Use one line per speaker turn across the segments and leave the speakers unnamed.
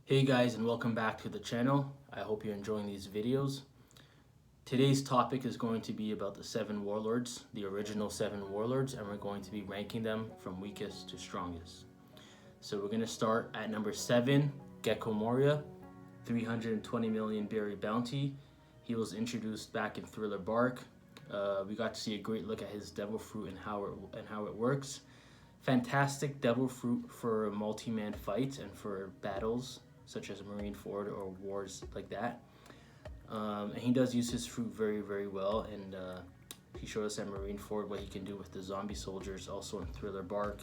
Hey guys, and welcome back to the channel. I hope you're enjoying these videos. Today's topic is going to be about the 7 warlords, the original 7 warlords, and we're going to be ranking them from weakest to strongest. So we're going to start at number 7, Gecko Moria, 320 million berry bounty. He was introduced back in Thriller Bark. We got to see a great look at his devil fruit and how it works. Fantastic devil fruit for multi-man fights and for battles such as Marineford or wars like that. And he does use his fruit very, very well, and he showed us at Marineford what he can do with the zombie soldiers, also in Thriller Bark.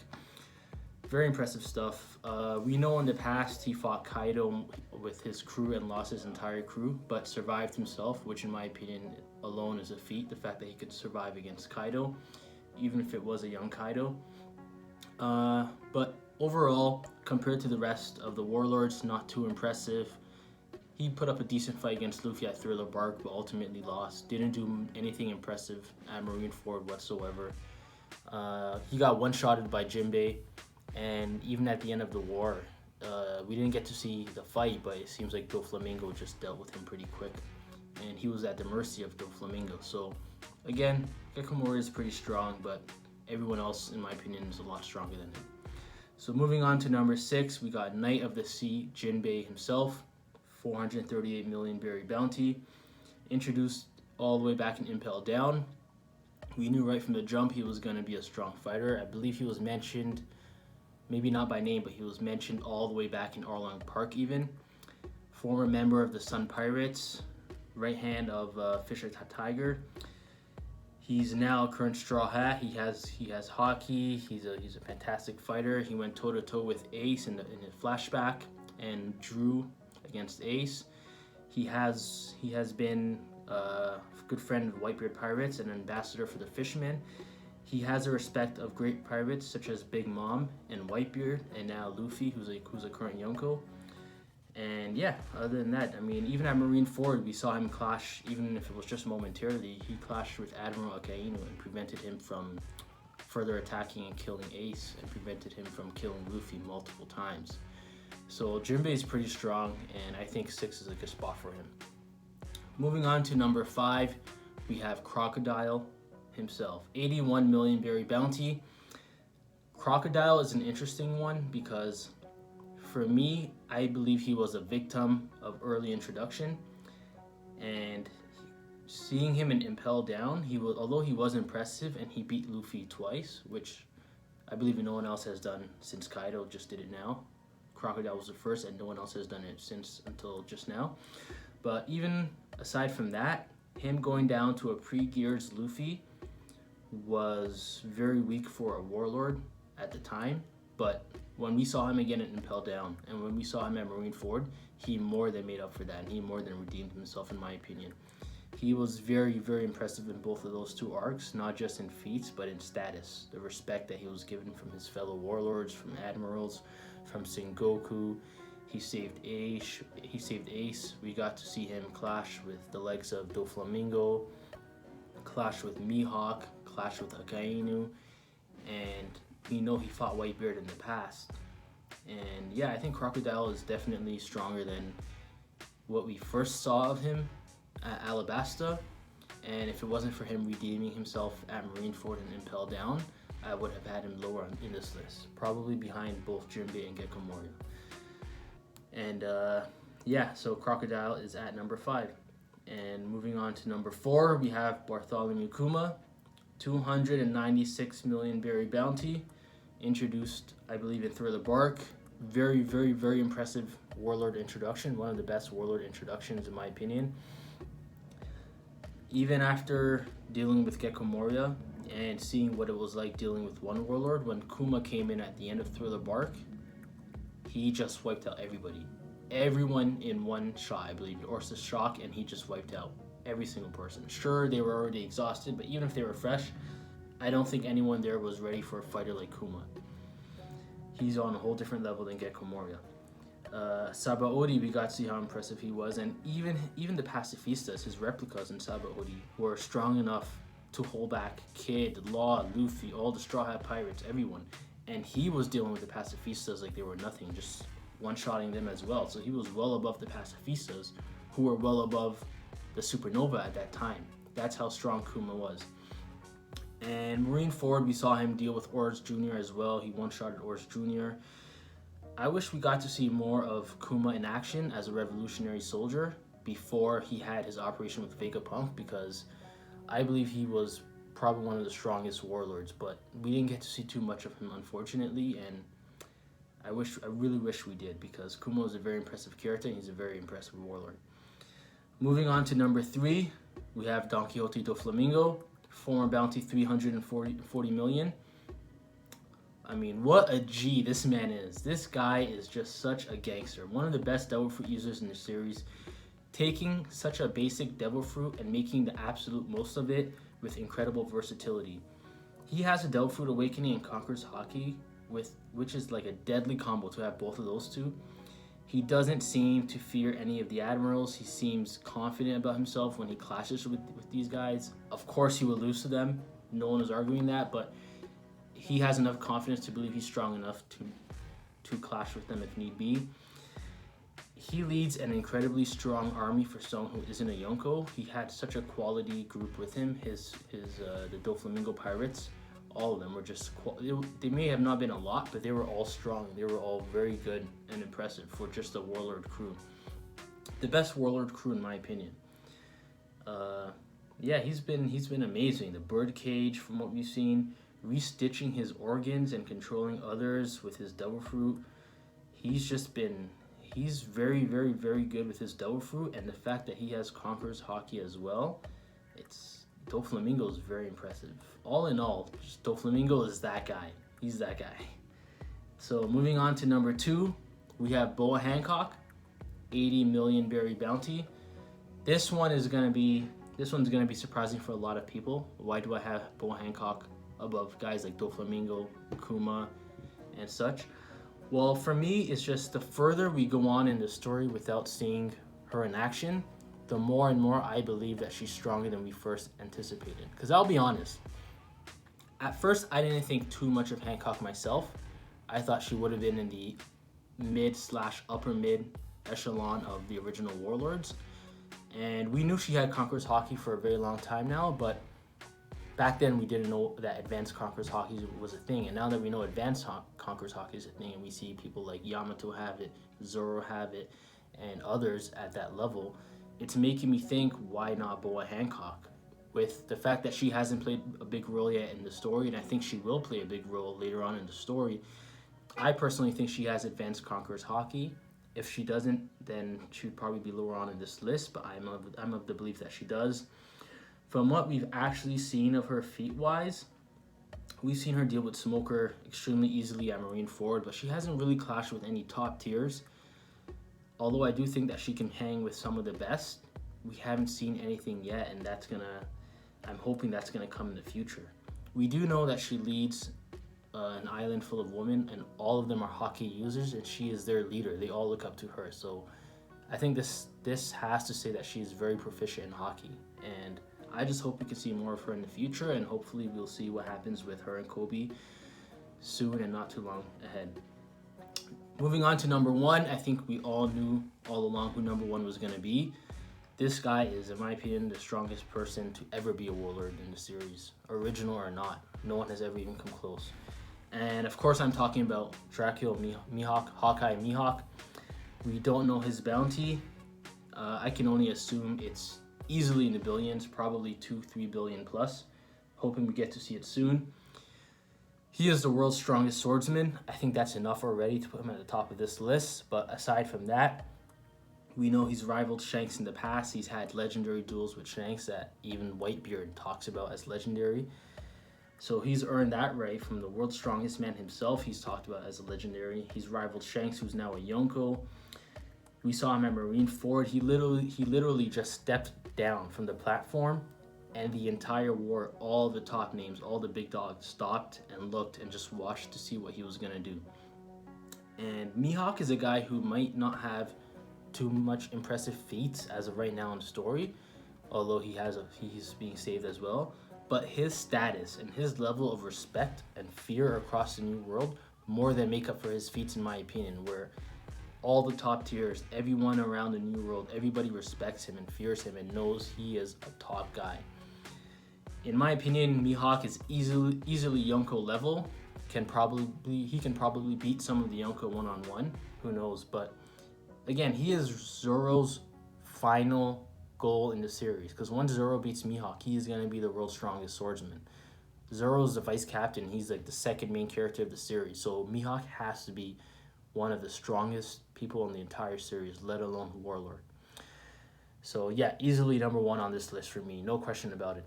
Very impressive stuff. We know in the past he fought Kaido with his crew and lost his entire crew, but survived himself, which in my opinion alone is a feat. The fact that he could survive against Kaido, even if it was a young Kaido. But overall, compared to the rest of the warlords, not too impressive. He put up a decent fight against Luffy at Thriller Bark, but ultimately lost. Didn't do anything impressive at Marineford whatsoever. He got one-shotted by Jinbe, and even at the end of the war, we didn't get to see the fight, but it seems like Doflamingo just dealt with him pretty quick, and he was at the mercy of Doflamingo. So again, Gecko Moria is pretty strong, but everyone else, in my opinion, is a lot stronger than him. So moving on to number 6, we got Knight of the Sea, Jinbe himself, 438 million berry bounty, introduced all the way back in Impel Down. We knew right from the jump he was going to be a strong fighter. I believe he was mentioned, maybe not by name, but he was mentioned all the way back in Arlong Park even. Former member of the Sun Pirates, right hand of Fisher Tiger. He's now a current Straw Hat. He has hockey. He's a fantastic fighter. He went toe to toe with Ace in a flashback and drew against Ace. He has been a good friend of Whitebeard pirates and an ambassador for the Fishermen. He has the respect of great pirates such as Big Mom and Whitebeard, and now Luffy, who's a current Yonko. And yeah, other than that, I mean, even at Marineford, we saw him clash, even if it was just momentarily. He clashed with Admiral Akainu and prevented him from further attacking and killing Ace, and prevented him from killing Luffy multiple times. So Jinbe is pretty strong, and I think 6 is a good spot for him. Moving on to number 5, we have Crocodile himself, 81 million berry bounty. Crocodile is an interesting one because for me, I believe he was a victim of early introduction, and seeing him in Impel Down, although he was impressive and he beat Luffy twice, which I believe no one else has done since Kaido just did it now. Crocodile was the first, and no one else has done it until just now. But even aside from that, him going down to a pre-Gears Luffy was very weak for a warlord at the time. But when we saw him again at Impel Down, and when we saw him at Marineford, he more than made up for that, and he more than redeemed himself, in my opinion. He was very, very impressive in both of those 2 arcs, not just in feats, but in status. The respect that he was given from his fellow warlords, from admirals, from Sengoku. He saved Ace. We got to see him clash with the likes of Doflamingo, clash with Mihawk, clash with Akainu, and we know he fought Whitebeard in the past. And yeah, I think Crocodile is definitely stronger than what we first saw of him at Alabasta. And if it wasn't for him redeeming himself at Marineford and Impel Down, I would have had him lower in this list, probably behind both Jinbe and Gecko Moria. And yeah, so Crocodile is at number 5. And moving on to number 4, we have Bartholomew Kuma, 296 million berry bounty, introduced, I believe, in Thriller Bark. Very, very, very impressive warlord introduction. One of the best warlord introductions, in my opinion. Even after dealing with Gecko Moria and seeing what it was like dealing with one warlord, when Kuma came in at the end of Thriller Bark, he just wiped out everybody. Everyone in one shot, I believe, Orsa's shock, and he just wiped out every single person. Sure, they were already exhausted, but even if they were fresh, I don't think anyone there was ready for a fighter like Kuma. He's on a whole different level than Gecko Moria. Sabaody, we got to see how impressive he was, and even the pacifistas, his replicas in Sabaody, were strong enough to hold back Kid, Law, Luffy, all the Straw Hat Pirates, everyone. And he was dealing with the pacifistas like they were nothing, just one-shotting them as well. So he was well above the pacifistas, who were well above the supernova at that time. That's how strong Kuma was. And Marine Ford, we saw him deal with Ors Jr. as well. He one-shotted Ors Jr. I wish we got to see more of Kuma in action as a revolutionary soldier before he had his operation with Vegapunk, because I believe he was probably one of the strongest warlords, but we didn't get to see too much of him, unfortunately, and I really wish we did, because Kuma is a very impressive character and he's a very impressive warlord. Moving on to number 3, we have Don Quixote Doflamingo, former bounty 340 million. I mean, what a G this man is. This guy is just such a gangster. One of the best Devil Fruit users in the series, taking such a basic Devil Fruit and making the absolute most of it with incredible versatility. He has a Devil Fruit Awakening and Conqueror's Haki, which is like a deadly combo to have both of those two. He doesn't seem to fear any of the admirals. He seems confident about himself when he clashes with these guys. Of course, he will lose to them. No one is arguing that, but he has enough confidence to believe he's strong enough to clash with them if need be. He leads an incredibly strong army for someone who isn't a Yonko. He had such a quality group with him. The Doflamingo pirates, all of them were just, they may have not been a lot, but they were all strong. They were all very good and impressive for just a warlord crew. The best warlord crew in my opinion. Yeah, he's been amazing. The birdcage, from what we've seen, restitching his organs and controlling others with his Devil Fruit. He's very, very, very good with his Devil Fruit, and the fact that he has Conqueror's Haki as well, Doflamingo is very impressive. All in all, just Doflamingo is that guy. He's that guy. So moving on to number 2, we have Boa Hancock, 80 million berry bounty. This one's gonna be surprising for a lot of people. Why do I have Boa Hancock above guys like Doflamingo, Kuma, and such? Well, for me, it's just the further we go on in the story without seeing her in action, the more and more I believe that she's stronger than we first anticipated. Because I'll be honest, at first I didn't think too much of Hancock myself. I thought she would have been in the mid/upper mid echelon of the original Warlords. And we knew she had Conqueror's Haki for a very long time now, but back then we didn't know that Advanced Conqueror's Haki was a thing. And now that we know Advanced Conqueror's Haki is a thing, and we see people like Yamato have it, Zoro have it, and others at that level, it's making me think, why not Boa Hancock? With the fact that she hasn't played a big role yet in the story, and I think she will play a big role later on in the story, I personally think she has Advanced Conqueror's Haki. If she doesn't, then she would probably be lower on in this list, but I'm of the belief that she does. From what we've actually seen of her feat-wise, we've seen her deal with Smoker extremely easily at Marine Ford, but she hasn't really clashed with any top tiers. Although I do think that she can hang with some of the best, we haven't seen anything yet, and I'm hoping that's gonna come in the future. We do know that she leads an island full of women, and all of them are Haki users, and she is their leader. They all look up to her. So I think this has to say that she's very proficient in Haki, and I just hope we can see more of her in the future, and hopefully we'll see what happens with her and Kobe soon and not too long ahead. Moving on to number 1, I think we all knew all along who number 1 was going to be. This guy is, in my opinion, the strongest person to ever be a warlord in the series, original or not. No one has ever even come close. And of course I'm talking about Dracula Mihawk, Hawkeye Mihawk. We don't know his bounty. I can only assume it's easily in the billions, probably 2-3 billion plus. Hoping we get to see it soon. He is the world's strongest swordsman. I think that's enough already to put him at the top of this list. But aside from that, we know he's rivaled Shanks in the past. He's had legendary duels with Shanks that even Whitebeard talks about as legendary. So he's earned that right from the world's strongest man himself. He's talked about as a legendary. He's rivaled Shanks, who's now a Yonko. We saw him at Marine Ford. He literally just stepped down from the platform, and the entire war, all the top names, all the big dogs stopped and looked and just watched to see what he was gonna do. And Mihawk is a guy who might not have too much impressive feats as of right now in the story, although he's being saved as well. But his status and his level of respect and fear across the new world more than make up for his feats, in my opinion, where all the top tiers, everyone around the New World, everybody respects him and fears him and knows he is a top guy. In my opinion, Mihawk is easily Yonko level. He can probably beat some of the Yonko one-on-one. Who knows? But again, he is Zoro's final goal in the series. Because once Zoro beats Mihawk, he is going to be the world's strongest swordsman. Zoro's the vice captain. He's like the second main character of the series. So Mihawk has to be one of the strongest people in the entire series, let alone Warlord. So yeah, easily number one on this list for me. No question about it.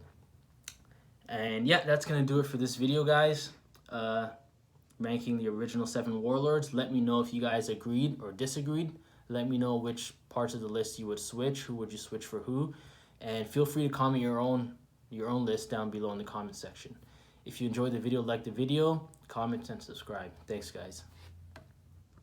And yeah, that's going to do it for this video, guys. Ranking the original 7 Warlords. Let me know if you guys agreed or disagreed. Let me know which parts of the list you would switch. Who would you switch for who? And feel free to comment your own list down below in the comment section. If you enjoyed the video, like the video, comment and subscribe. Thanks, guys.